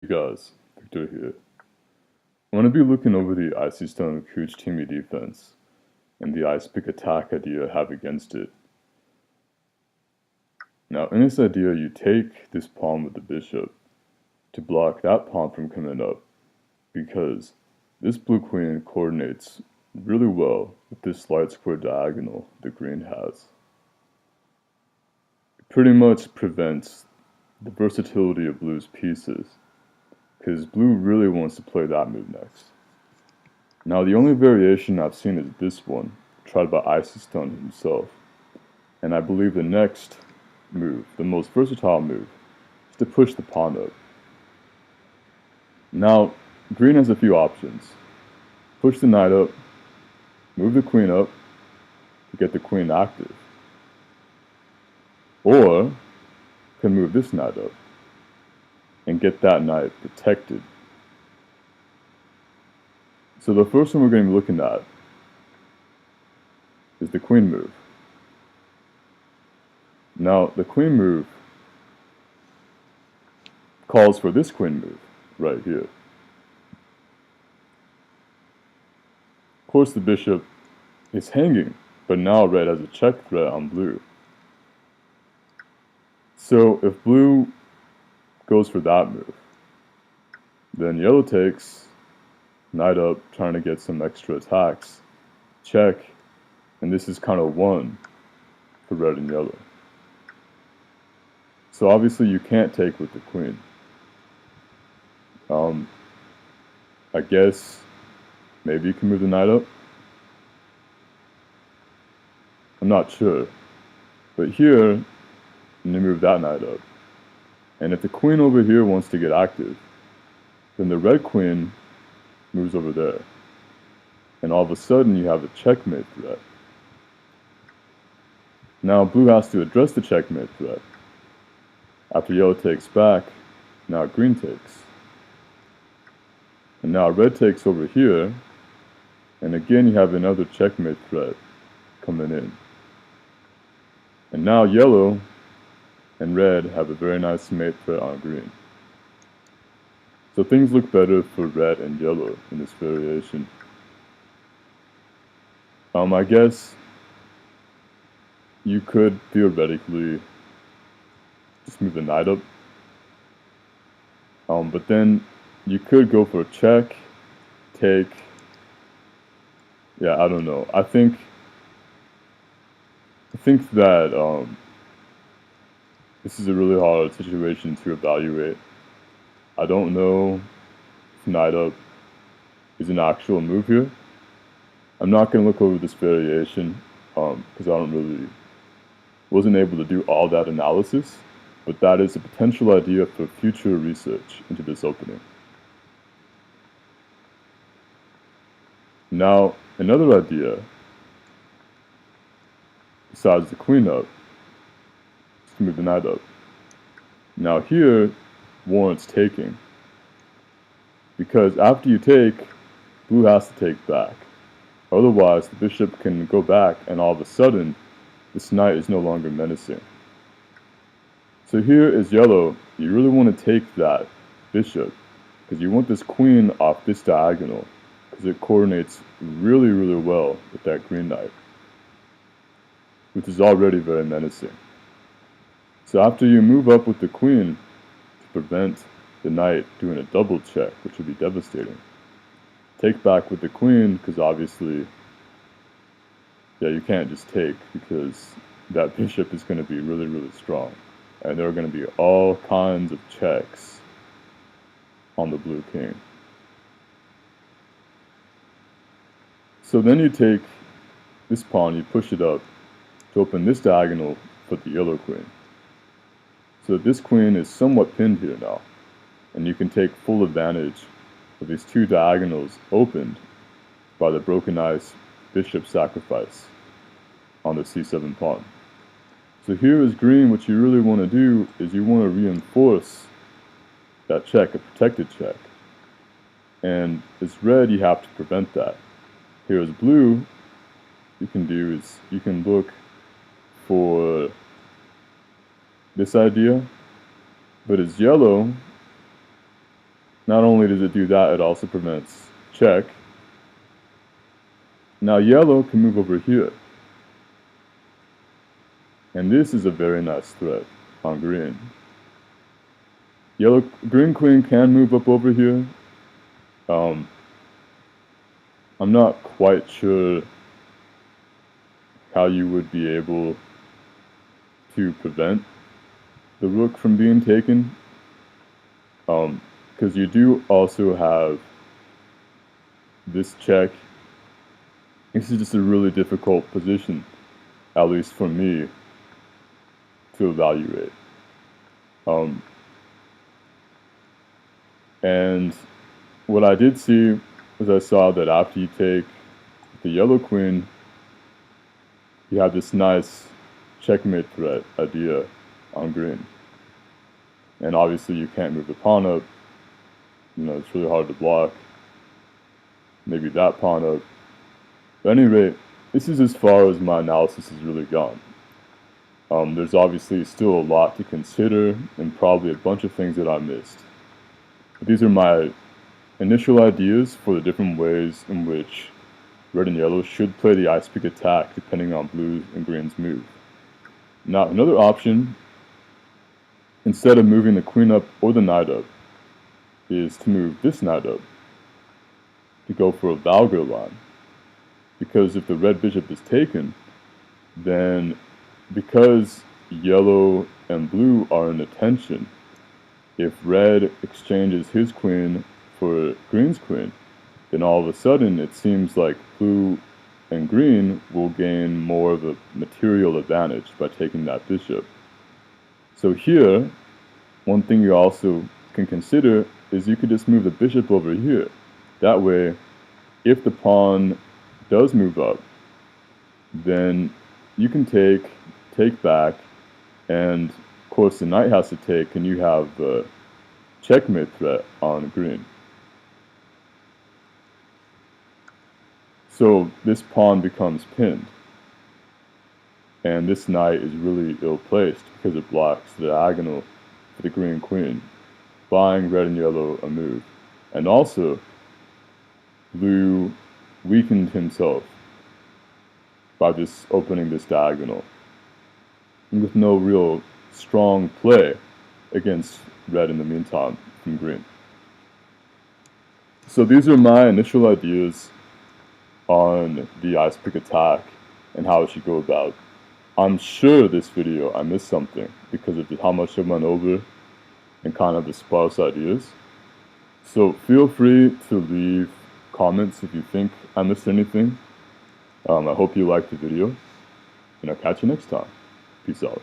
Hey guys, Victor here. I'm going to be looking over the Icystun-Kujtimi defense and the Icepick attack idea I have against it. Now in this idea you take this pawn with the bishop to block that pawn from coming up because this blue queen coordinates really well with this light square diagonal the green has. It pretty much prevents the versatility of blue's pieces because blue really wants to play that move next. Now the only variation I've seen is this one, tried by Icystun himself, and I believe the next move, the most versatile move, is to push the pawn up. Now, green has a few options. Push the knight up, move the queen up to get the queen active, or can move this knight up and get that knight protected. So the first one we're going to be looking at is the queen move. Now the queen move calls for this queen move right here. Of course the bishop is hanging, but now red has a check threat on blue. So if blue goes for that move, then yellow takes, knight up, trying to get some extra attacks, check, and this is kind of won for red and yellow. So obviously you can't take with the queen. I guess maybe you can move the knight up. I'm not sure. But here, you move that knight up. And if the queen over here wants to get active, then the red queen moves over there. And all of a sudden you have a checkmate threat. Now blue has to address the checkmate threat. After yellow takes back, now green takes. And now red takes over here, and again you have another checkmate threat coming in. And now yellow and red have a very nice mate threat on green. So things look better for red and yellow in this variation. I guess you could theoretically just move the knight up. But then you could go for a check, take. Yeah, I don't know. I think that this is a really hard situation to evaluate. I don't know if knight up is an actual move here. I'm not going to look over this variation because I wasn't able to do all that analysis, but that is a potential idea for future research into this opening. Now, another idea, besides the queen up, is to move the knight up. Now here, warrants taking, because after you take, blue has to take back. Otherwise, the bishop can go back, and all of a sudden, this knight is no longer menacing. So here is yellow. You really want to take that bishop, because you want this queen off this diagonal, because it coordinates really, really well with that green knight, which is already very menacing. So after you move up with the queen to prevent the knight doing a double check, which would be devastating, take back with the queen, because obviously, yeah, you can't just take, because that bishop is going to be really, really strong. And there are going to be all kinds of checks on the blue king. So then you take this pawn, you push it up to open this diagonal for the yellow queen. So this queen is somewhat pinned here now, and you can take full advantage of these two diagonals opened by the broken ice bishop sacrifice on the c7 pawn. So here is green. What you really want to do is you want to reinforce that check, a protected check. And as red, you have to prevent that. Here is blue, you can do is you can look for this idea, but as yellow, not only does it do that, it also prevents check. Now yellow can move over here. And this is a very nice threat on green. Green queen can move up over here. I'm not quite sure how you would be able to prevent the rook from being taken. Because you do also have this check. This is just a really difficult position, at least for me, to evaluate. And what I did see was I saw that after you take the yellow queen, you have this nice checkmate threat idea on green. And obviously you can't move the pawn up. You know, it's really hard to block. Maybe that pawn up. But at any rate, this is as far as my analysis has really gone. There's obviously still a lot to consider and probably a bunch of things that I missed. But these are my initial ideas for the different ways in which red and yellow should play the Icepick attack depending on blue and green's move. Now another option, instead of moving the queen up or the knight up, is to move this knight up, to go for a Valkyr line. Because if the red bishop is taken, then because yellow and blue are in attention, if red exchanges his queen for green's queen, then all of a sudden it seems like blue and green will gain more of a material advantage by taking that bishop. So here, one thing you also can consider is you could just move the bishop over here. That way, if the pawn does move up, then you can take back, and of course the knight has to take, and you have the checkmate threat on green. So this pawn becomes pinned, and this knight is really ill-placed because it blocks the diagonal for the green queen, buying red and yellow a move. And also, blue weakened himself by this opening this diagonal, with no real strong play against red in the meantime from green. So these are my initial ideas on the Icepick attack and how it should go about. I'm sure this video I missed something because of how much I went over and kind of the sparse ideas. So feel free to leave comments if you think I missed anything. I hope you liked the video, and I'll catch you next time. Peace out.